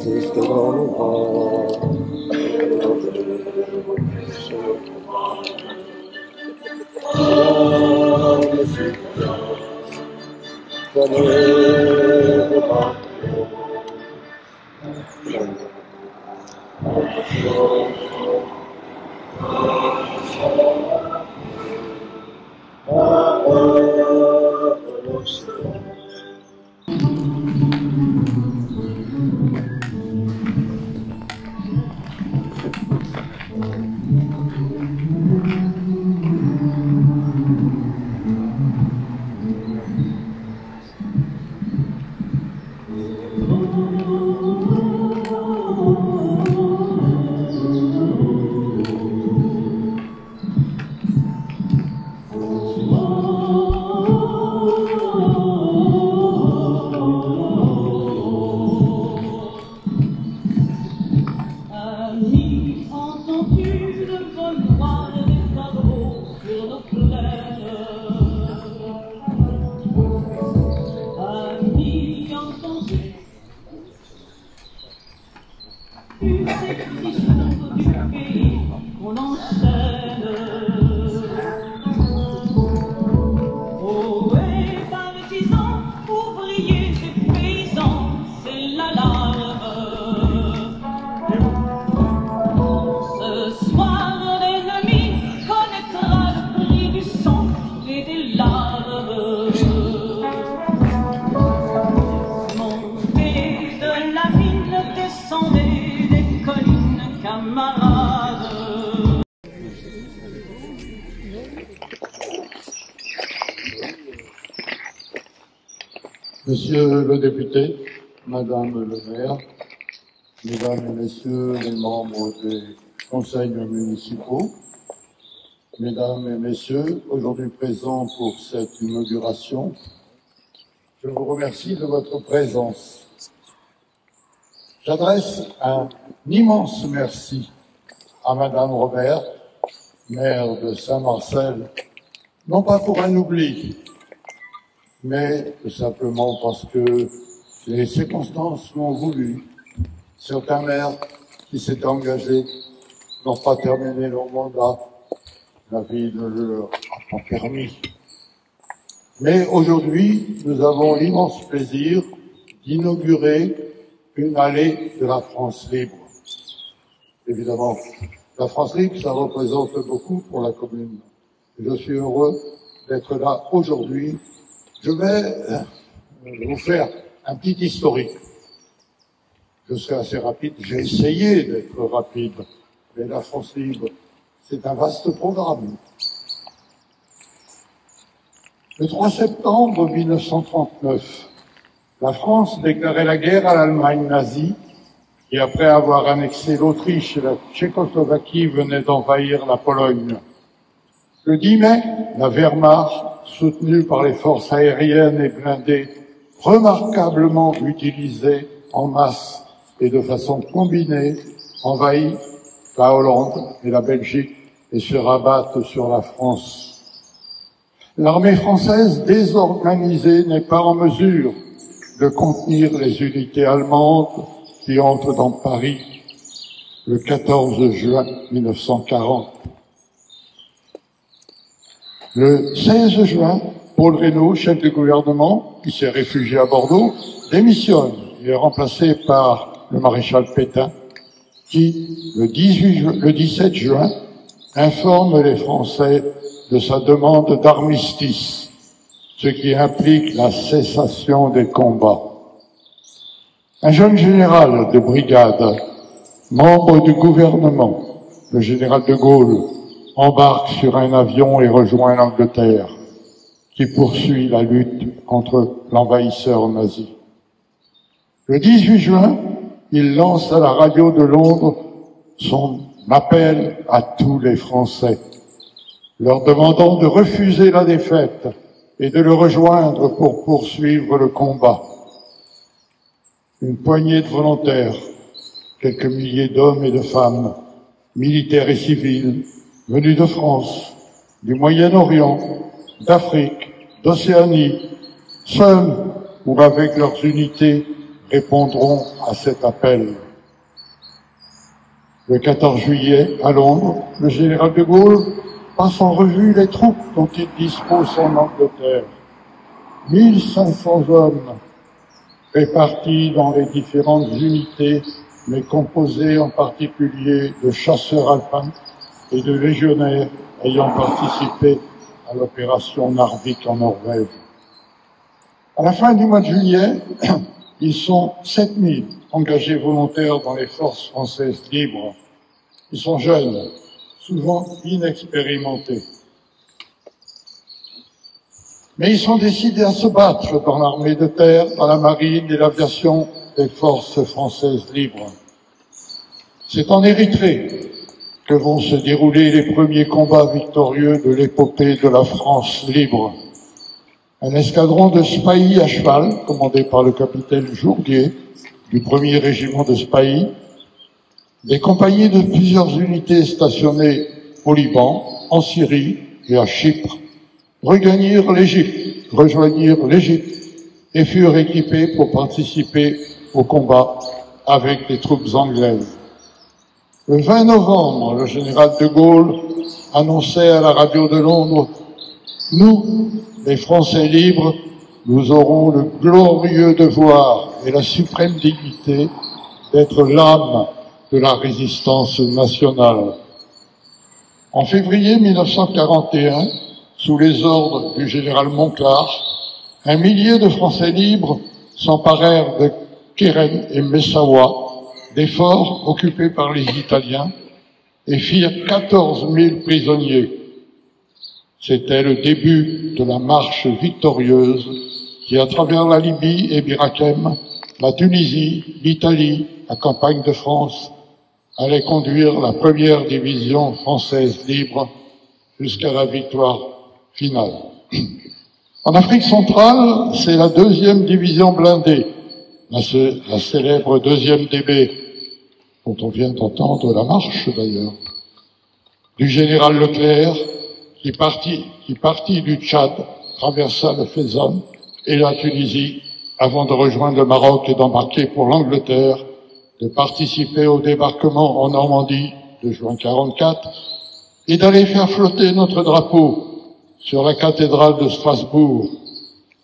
Jusque dans nos bras, le soutien, le bateau. Monsieur le député, Madame le maire, Mesdames et Messieurs les membres des conseils municipaux, Mesdames et Messieurs, aujourd'hui présents pour cette inauguration, je vous remercie de votre présence. J'adresse un immense merci à Madame Robert, maire de Saint-Marcel, non pas pour un oubli, mais tout simplement parce que les circonstances l'ont voulu. Certains maires qui s'étaient engagés n'ont pas terminé leur mandat. La vie ne leur a pas permis. Mais aujourd'hui, nous avons l'immense plaisir d'inaugurer une allée de la France libre. Évidemment, la France libre, ça représente beaucoup pour la commune. Je suis heureux d'être là aujourd'hui. Je vais vous faire un petit historique. Je serai assez rapide. J'ai essayé d'être rapide, mais la France libre, c'est un vaste programme. Le 3 septembre 1939, la France déclarait la guerre à l'Allemagne nazie, qui après avoir annexé l'Autriche et la Tchécoslovaquie venait d'envahir la Pologne. Le 10 mai, la Wehrmacht, soutenue par les forces aériennes et blindées, remarquablement utilisées en masse et de façon combinée, envahit la Hollande et la Belgique et se rabattent sur la France. L'armée française désorganisée n'est pas en mesure de contenir les unités allemandes qui entrent dans Paris le 14 juin 1940. Le 16 juin, Paul Reynaud, chef du gouvernement, qui s'est réfugié à Bordeaux, démissionne et est remplacé par le maréchal Pétain, qui, le 17 juin, informe les Français de sa demande d'armistice, ce qui implique la cessation des combats. Un jeune général de brigade, membre du gouvernement, le général de Gaulle, embarque sur un avion et rejoint l'Angleterre, qui poursuit la lutte contre l'envahisseur nazi. Le 18 juin, il lance à la radio de Londres son appel à tous les Français, leur demandant de refuser la défaite et de le rejoindre pour poursuivre le combat. Une poignée de volontaires, quelques milliers d'hommes et de femmes, militaires et civils, venus de France, du Moyen-Orient, d'Afrique, d'Océanie, seuls ou avec leurs unités, répondront à cet appel. Le 14 juillet, à Londres, le général de Gaulle passe en revue les troupes dont il dispose en Angleterre. 1500 hommes répartis dans les différentes unités, mais composés en particulier de chasseurs alpins et de légionnaires ayant participé à l'opération Narvik en Norvège. À la fin du mois de juillet, ils sont 7000 engagés volontaires dans les forces françaises libres. Ils sont jeunes, souvent inexpérimentés. Mais ils sont décidés à se battre dans l'armée de terre, dans la marine et l'aviation des forces françaises libres. C'est en Érythrée que vont se dérouler les premiers combats victorieux de l'épopée de la France libre. Un escadron de spahis à cheval, commandé par le capitaine Jourdier, du 1er régiment de spahis, des compagnies de plusieurs unités stationnées au Liban, en Syrie et à Chypre, rejoignirent l'Égypte et furent équipés pour participer au combat avec les troupes anglaises. Le 20 novembre, le général de Gaulle annonçait à la radio de Londres « Nous, les Français libres, nous aurons le glorieux devoir et la suprême dignité d'être l'âme de la résistance nationale. » En février 1941, sous les ordres du général Monclar, un millier de Français libres s'emparèrent de Keren et Messaoua, des forts occupés par les Italiens, et firent 14 000 prisonniers. C'était le début de la marche victorieuse qui, à travers la Libye et Birakem, la Tunisie, l'Italie, la campagne de France, allait conduire la première division française libre jusqu'à la victoire finale. En Afrique centrale, c'est la 2e division blindée, la célèbre 2e DB, dont on vient d'entendre la marche d'ailleurs, du général Leclerc, qui partit du Tchad, traversa le Fezzan et la Tunisie avant de rejoindre le Maroc et d'embarquer pour l'Angleterre, de participer au débarquement en Normandie de juin 44 et d'aller faire flotter notre drapeau sur la cathédrale de Strasbourg,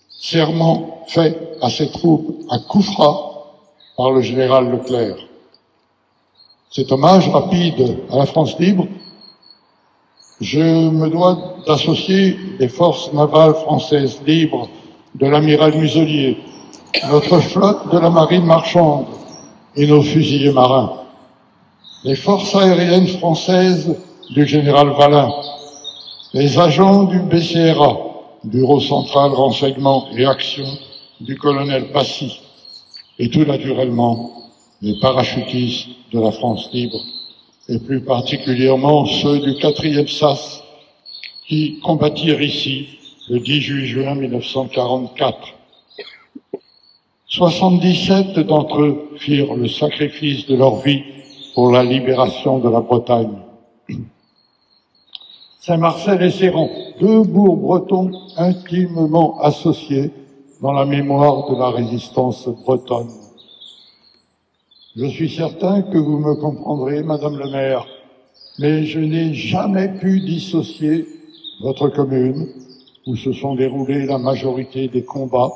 serment fait à ses troupes à Koufra par le général Leclerc. Cet hommage rapide à la France libre, je me dois d'associer les forces navales françaises libres de l'amiral Muselier, notre flotte de la marine marchande et nos fusiliers marins, les forces aériennes françaises du général Vallin, les agents du BCRA, Bureau Central Renseignement et Action du colonel Passy, et tout naturellement les parachutistes de la France libre, et plus particulièrement ceux du 4e SAS qui combattirent ici le 18 juin 1944. 77 d'entre eux firent le sacrifice de leur vie pour la libération de la Bretagne. Saint-Marcel et Céron, 2 bourgs bretons intimement associés dans la mémoire de la résistance bretonne. Je suis certain que vous me comprendrez, Madame le maire, mais je n'ai jamais pu dissocier votre commune, où se sont déroulés la majorité des combats,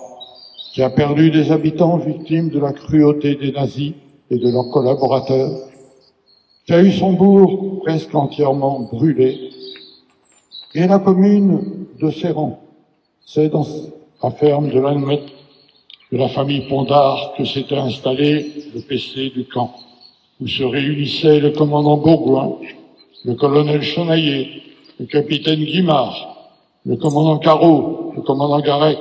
qui a perdu des habitants victimes de la cruauté des nazis et de leurs collaborateurs, qui a eu son bourg presque entièrement brûlé, et la commune de Céron. C'est dans la ferme de l'Almette de la famille Pondard que s'était installé le PC du camp, où se réunissaient le commandant Bourgoin, le colonel Chenaillet, le capitaine Guimard, le commandant Carreau, le commandant Garec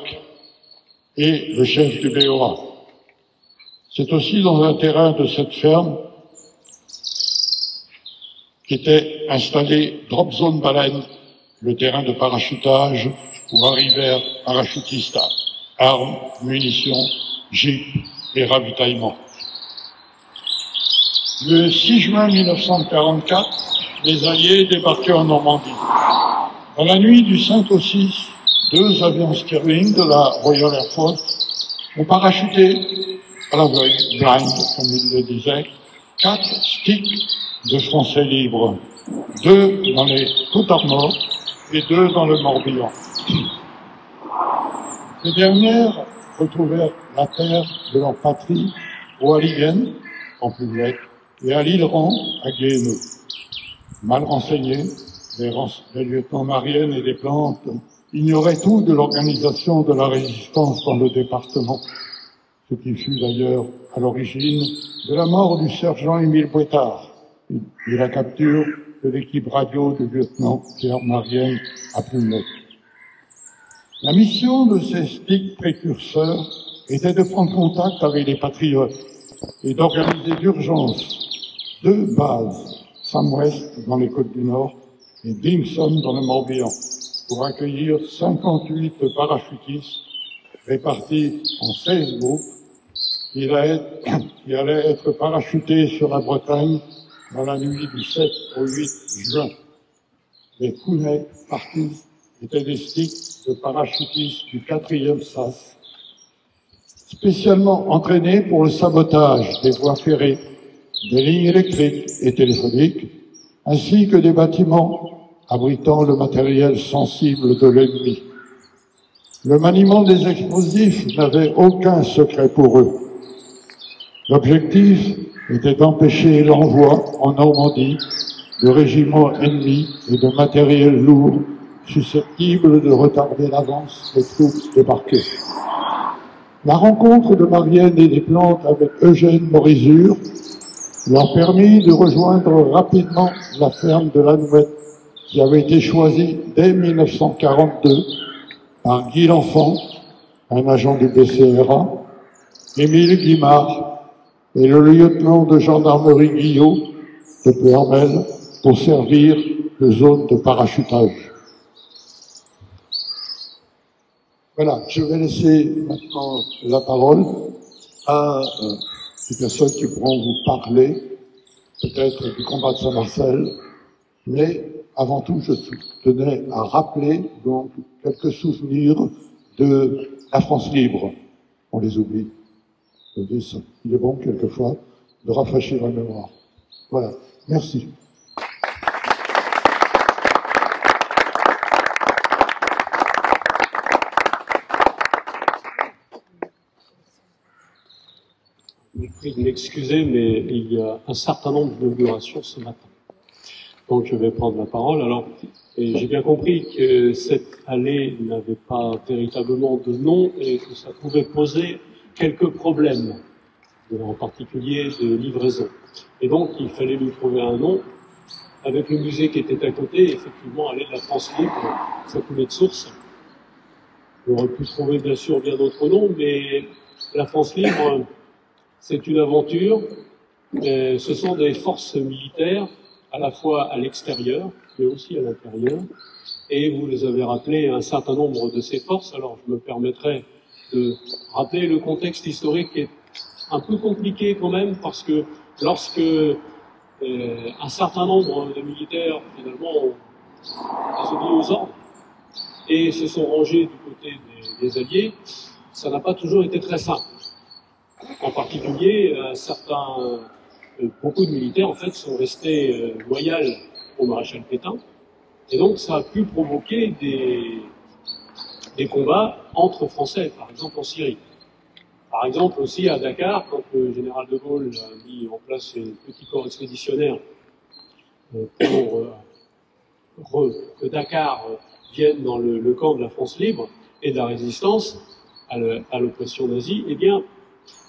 et le chef du BOA. C'est aussi dans un terrain de cette ferme qu'était installé Drop Zone Baleine, le terrain de parachutage où arrivèrent parachutistes à armes, munitions, jeeps et ravitaillement. Le 6 juin 1944, les Alliés débarquaient en Normandie. Dans la nuit du 5 au 6, 2 avions Stirling de la Royal Air Force ont parachuté à l'aveugle, blind, comme ils le disaient, 4 sticks de Français libres, 2 dans les Côtes-d'Armor et 2 dans le Morbihan. Ces dernières retrouvèrent la terre de leur patrie au Halligen, en Public, et à l'Îleron, à Guéhenno. Mal renseignés, les lieutenants Marienne et Desplantes ignoraient tout de l'organisation de la résistance dans le département, ce qui fut d'ailleurs à l'origine de la mort du sergent Émile Boitard et la capture de l'équipe radio du lieutenant Pierre Marienne à Plumet. La mission de ces sticks précurseurs était de prendre contact avec les patriotes et d'organiser d'urgence 2 bases, Sam West dans les Côtes du Nord et Bingson dans le Morbihan, pour accueillir 58 parachutistes répartis en 16 groupes qui allaient être parachutés sur la Bretagne dans la nuit du 7 au 8 juin. Les Counets partis étaient des sticks de parachutistes du 4e SAS, spécialement entraînés pour le sabotage des voies ferrées, des lignes électriques et téléphoniques, ainsi que des bâtiments abritant le matériel sensible de l'ennemi. Le maniement des explosifs n'avait aucun secret pour eux. L'objectif était d'empêcher l'envoi en Normandie de régiments ennemis et de matériel lourd susceptible de retarder l'avance des troupes débarquées. La rencontre de Marienne et Desplantes avec Eugène Morizur leur permit de rejoindre rapidement la ferme de Lanouette, qui avait été choisie dès 1942 par Guy L'Enfant, un agent du BCRA, Émile Guimard et le lieutenant de gendarmerie Guillot de Ploermel pour servir de zone de parachutage. Voilà, je vais laisser maintenant la parole à des personnes qui pourront vous parler, peut-être du combat de Saint-Marcel, mais avant tout, je tenais à rappeler donc quelques souvenirs de la France libre. On les oublie. Il est bon, quelquefois, de rafraîchir la mémoire. Voilà. Merci. Je vous prie de m'excuser, mais il y a un certain nombre d'inaugurations ce matin. Donc je vais prendre la parole. Alors, j'ai bien compris que cette allée n'avait pas véritablement de nom et que ça pouvait poser quelques problèmes, en particulier de livraison. Et donc, il fallait lui trouver un nom. Avec le musée qui était à côté, effectivement, allée de la France libre, ça coulait de source. On aurait pu trouver bien sûr bien d'autres noms, mais la France libre, c'est une aventure. Ce sont des forces militaires, à la fois à l'extérieur, mais aussi à l'intérieur. Et vous les avez rappelé un certain nombre de ces forces. Alors, je me permettrai de rappeler le contexte historique qui est un peu compliqué quand même, parce que lorsque un certain nombre de militaires, finalement, ont désobéi aux ordres et se sont rangés du côté des Alliés, ça n'a pas toujours été très simple. En particulier, beaucoup de militaires, en fait, sont restés loyaux au maréchal Pétain, et donc ça a pu provoquer des combats entre Français, par exemple en Syrie. Par exemple aussi à Dakar, quand le général de Gaulle a mis en place un petit corps expéditionnaire pour que Dakar vienne dans le camp de la France libre et de la résistance à l'oppression nazie, eh bien,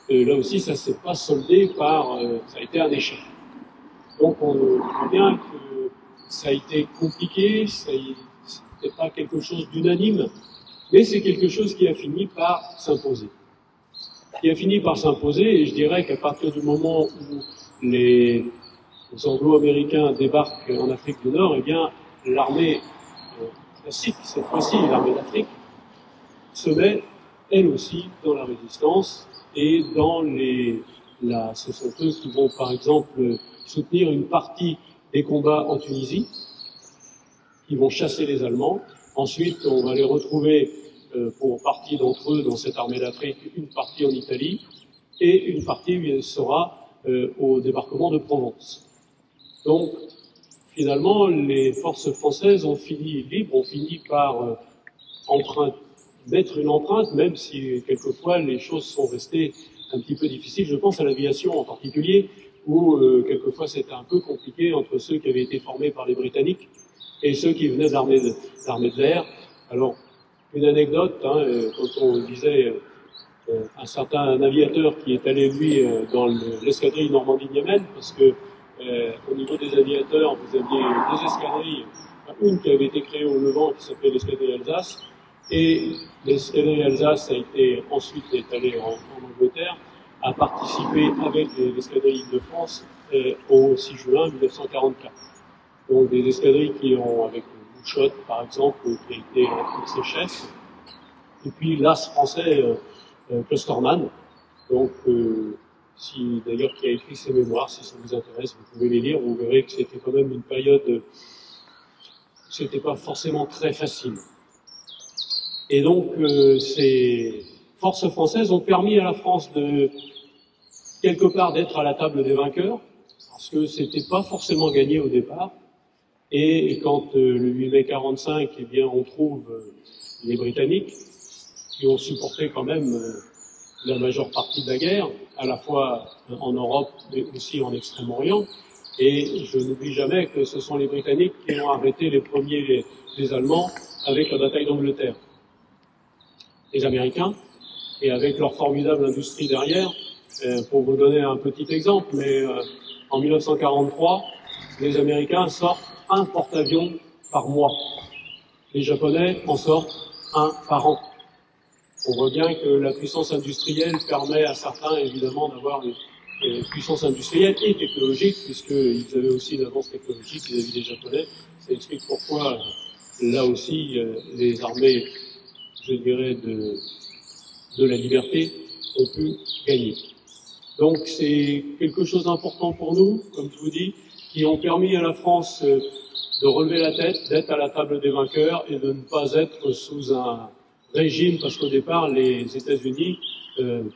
là aussi, ça s'est pas soldé par... ça a été un échec. Donc on voit bien que ça a été compliqué, c'était pas quelque chose d'unanime, mais c'est quelque chose qui a fini par s'imposer. qui a fini par s'imposer, et je dirais qu'à partir du moment où les Anglo-Américains débarquent en Afrique du Nord, eh bien, l'armée classique, cette fois-ci l'armée d'Afrique, se met, elle aussi, dans la résistance et dans ce sont eux qui vont, par exemple, soutenir une partie des combats en Tunisie, qui vont chasser les Allemands. Ensuite, on va les retrouver pour partie d'entre eux dans cette armée d'Afrique, une partie en Italie et une partie sera au débarquement de Provence. Donc, finalement, les forces françaises ont fini par mettre une empreinte, même si quelquefois les choses sont restées un petit peu difficiles. Je pense à l'aviation en particulier, où quelquefois c'était un peu compliqué entre ceux qui avaient été formés par les Britanniques et ceux qui venaient de l'armée de l'air. Alors, une anecdote, quand on disait un certain aviateur qui est allé, lui, dans l'escadrille Normandie-Niemen, parce que au niveau des aviateurs, vous aviez deux escadrilles, une qui avait été créée au Levant, qui s'appelait l'escadrille Alsace, et l'escadrille Alsace ensuite est allée en Angleterre, a participé avec l'escadrille Île-de-France au 6 juin 1944. Donc des escadrilles qui ont, avec Bouchotte par exemple, qui a été un de ses chefs, et puis l'as français Klosterman, donc d'ailleurs qui a écrit ses mémoires, si ça vous intéresse, vous pouvez les lire, vous verrez que c'était quand même une période où c'était pas forcément très facile. Et donc ces forces françaises ont permis à la France de quelque part d'être à la table des vainqueurs, parce que c'était pas forcément gagné au départ. Et quand le 8 mai 45, eh bien, on trouve les Britanniques qui ont supporté quand même la majeure partie de la guerre, à la fois en Europe mais aussi en Extrême-Orient. Et je n'oublie jamais que ce sont les Britanniques qui ont arrêté les premiers les Allemands avec la bataille d'Angleterre. Les Américains, et avec leur formidable industrie derrière, pour vous donner un petit exemple, mais en 1943, les Américains sortent un porte-avions par mois. Les Japonais en sortent un par an. On voit bien que la puissance industrielle permet à certains, évidemment, d'avoir une puissance industrielle et technologique, puisqu'ils avaient aussi une avance technologique vis-à-vis des Japonais. Ça explique pourquoi, là aussi, les armées, je dirais, de la liberté ont pu gagner. Donc c'est quelque chose d'important pour nous, comme je vous dis, qui ont permis à la France de relever la tête, d'être à la table des vainqueurs et de ne pas être sous un régime, parce qu'au départ, les États-Unis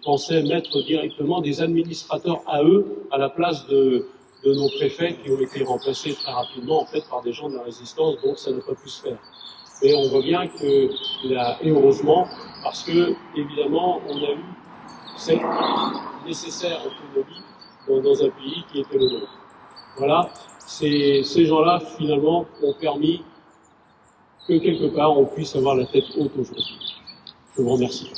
pensaient mettre directement des administrateurs à eux, à la place de nos préfets qui ont été remplacés très rapidement, en fait, par des gens de la résistance, donc ça n'a pas pu se faire. Et on voit bien que, et heureusement, parce que, évidemment, on a eu cette nécessaire autonomie dans un pays qui était le nôtre. Voilà, ces gens-là, finalement, ont permis que, quelque part, on puisse avoir la tête haute aujourd'hui. Je vous remercie.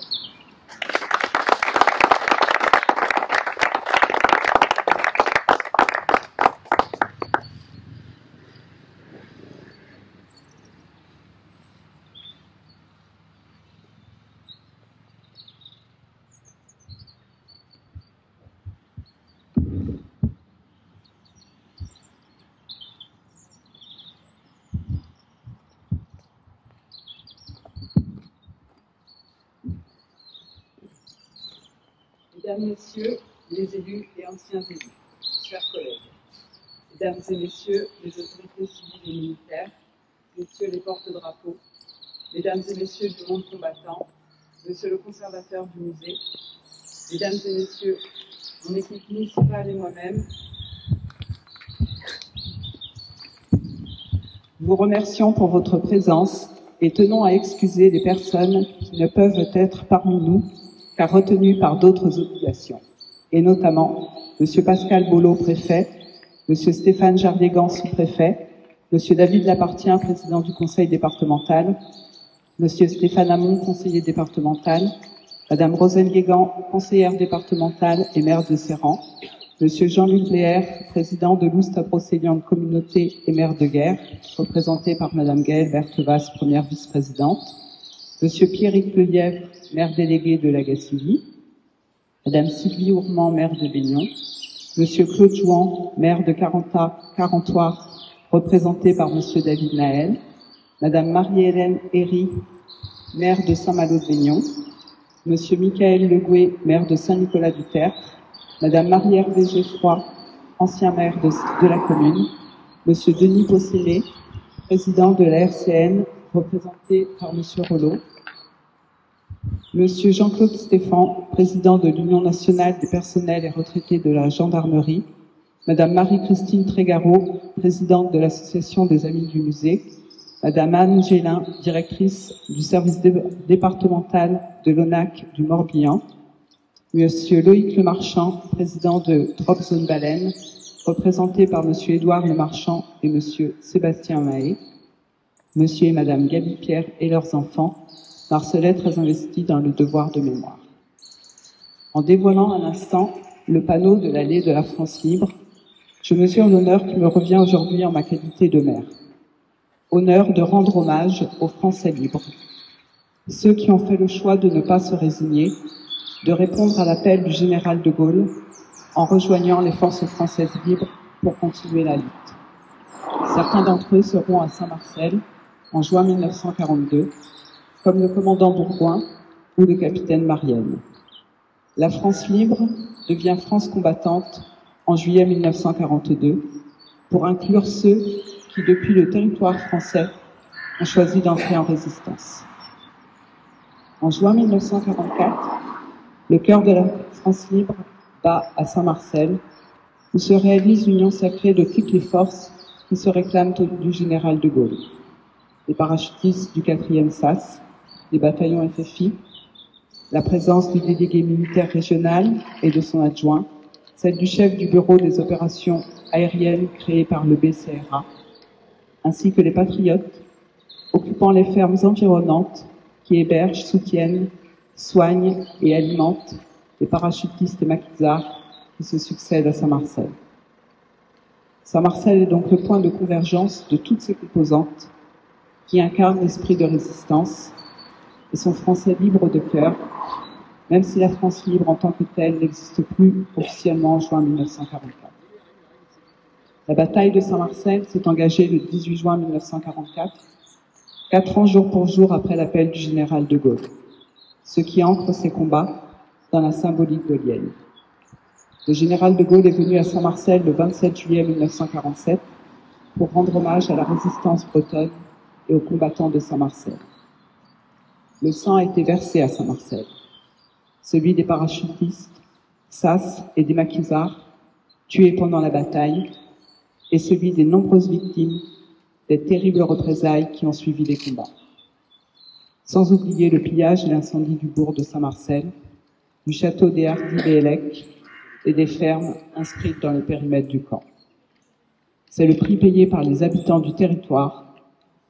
Mesdames, Messieurs, les élus et anciens élus, chers collègues, Mesdames et Messieurs, les autorités civiles et militaires, Messieurs les porte-drapeaux, Mesdames et Messieurs du monde combattant, Monsieur le conservateur du musée, Mesdames et Messieurs, mon équipe municipale et moi-même, vous remercions pour votre présence et tenons à excuser les personnes qui ne peuvent être parmi nous car retenus par d'autres obligations, et notamment M. Pascal Bollot, préfet, M. Stéphane Jardégan, sous-préfet, M. David Lapartien, président du conseil départemental, M. Stéphane Hamon, conseiller départemental, Mme Roselle Guégan, conseillère départementale et maire de Serran, M. Jean-Luc Léher, président de l'Oust-Brocéliande Communauté et maire de Guerre, représenté par Mme Gaëlle Berthevas, première vice-présidente, M. Pierrick Lelièvre, maire délégué de la Gacilly, Madame Sylvie Ourmand, maire de Baignon, Monsieur Claude Jouan, maire de Carentoire, représenté par Monsieur David Naël, Madame Marie-Hélène Herry, maire de Saint-Malo de Baignon, Monsieur Michael Legoué, maire de Saint-Nicolas-du-Tertre, Madame Marie-Hervé Geffroy, ancien maire de la commune, Monsieur Denis Possélet, président de la RCN, représenté par Monsieur Rollo, Monsieur Jean-Claude Stéphan, président de l'Union nationale des personnels et retraités de la gendarmerie, Madame Marie-Christine Trégaro, présidente de l'Association des Amis du Musée, Madame Anne Gélin, directrice du service départemental de l'ONAC du Morbihan, Monsieur Loïc Lemarchand, président de Drop Zone Baleine, représenté par Monsieur Édouard Lemarchand et Monsieur Sébastien Mahé, Monsieur et Madame Gaby Pierre et leurs enfants, Marcelais très investi dans le devoir de mémoire. En dévoilant un instant le panneau de l'allée de la France libre, je mesure l'honneur qui me revient aujourd'hui en ma qualité de maire. Honneur de rendre hommage aux Français libres, ceux qui ont fait le choix de ne pas se résigner, de répondre à l'appel du général de Gaulle en rejoignant les forces françaises libres pour continuer la lutte. Certains d'entre eux seront à Saint-Marcel en juin 1942, comme le commandant Bourgoin ou le capitaine Marielle. La France libre devient France combattante en juillet 1942 pour inclure ceux qui, depuis le territoire français, ont choisi d'entrer en résistance. En juin 1944, le cœur de la France libre bat à Saint-Marcel, où se réalise l'union sacrée de toutes les forces qui se réclament du général de Gaulle. Les parachutistes du 4e SAS, les bataillons FFI, la présence du délégué militaire régional et de son adjoint, celle du chef du bureau des opérations aériennes créé par le BCRA, ainsi que les patriotes occupant les fermes environnantes qui hébergent, soutiennent, soignent et alimentent les parachutistes et maquisards qui se succèdent à Saint-Marcel. Saint-Marcel est donc le point de convergence de toutes ces composantes qui incarnent l'esprit de résistance et sont Français libres de cœur, même si la France libre en tant que telle n'existe plus officiellement en juin 1944. La bataille de Saint-Marcel s'est engagée le 18 juin 1944, 4 ans jour pour jour après l'appel du général de Gaulle, ce qui ancre ces combats dans la symbolique gaullienne. Le général de Gaulle est venu à Saint-Marcel le 27 juillet 1947 pour rendre hommage à la résistance bretonne et aux combattants de Saint-Marcel. Le sang a été versé à Saint-Marcel, celui des parachutistes, SAS et des maquisards tués pendant la bataille, et celui des nombreuses victimes des terribles représailles qui ont suivi les combats. Sans oublier le pillage et l'incendie du bourg de Saint-Marcel, du château des Hardy-Bélec et des fermes inscrites dans le périmètre du camp. C'est le prix payé par les habitants du territoire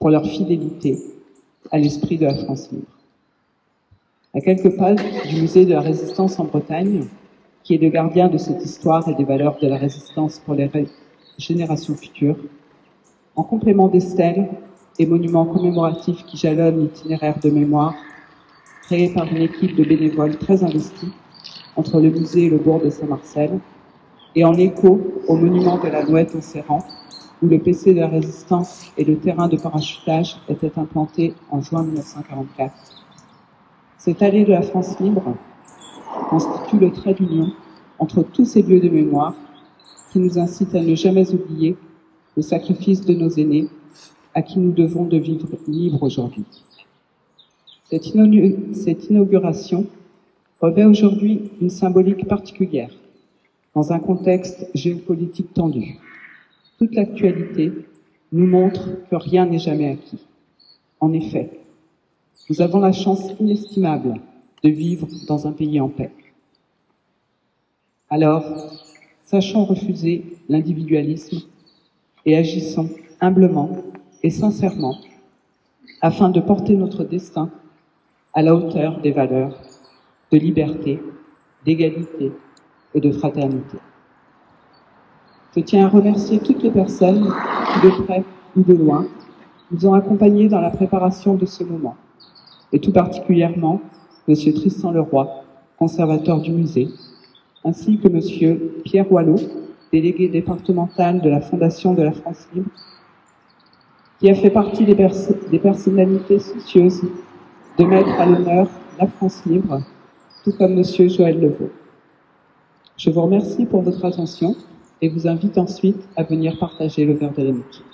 pour leur fidélité à l'esprit de la France libre. À quelques pas du musée de la Résistance en Bretagne, qui est le gardien de cette histoire et des valeurs de la résistance pour les générations futures, en complément des stèles et monuments commémoratifs qui jalonnent l'itinéraire de mémoire, créé par une équipe de bénévoles très investis entre le musée et le bourg de Saint-Marcel, et en écho au monument de la Nouette en Serrant, où le PC de la Résistance et le terrain de parachutage étaient implantés en juin 1944. Cette allée de la France libre constitue le trait d'union entre tous ces lieux de mémoire qui nous incitent à ne jamais oublier le sacrifice de nos aînés à qui nous devons de vivre libres aujourd'hui. Cette inauguration revêt aujourd'hui une symbolique particulière dans un contexte géopolitique tendu. Toute l'actualité nous montre que rien n'est jamais acquis. En effet, nous avons la chance inestimable de vivre dans un pays en paix. Alors, sachons refuser l'individualisme et agissons humblement et sincèrement afin de porter notre destin à la hauteur des valeurs de liberté, d'égalité et de fraternité. Je tiens à remercier toutes les personnes qui, de près ou de loin, nous ont accompagnés dans la préparation de ce moment, et tout particulièrement M. Tristan Leroy, conservateur du musée, ainsi que Monsieur Pierre Wallot, délégué départemental de la Fondation de la France Libre, qui a fait partie des personnalités soucieuses de mettre à l'honneur la France Libre, tout comme Monsieur Joël Levaux. Je vous remercie pour votre attention et vous invite ensuite à venir partager le verre de l'amitié.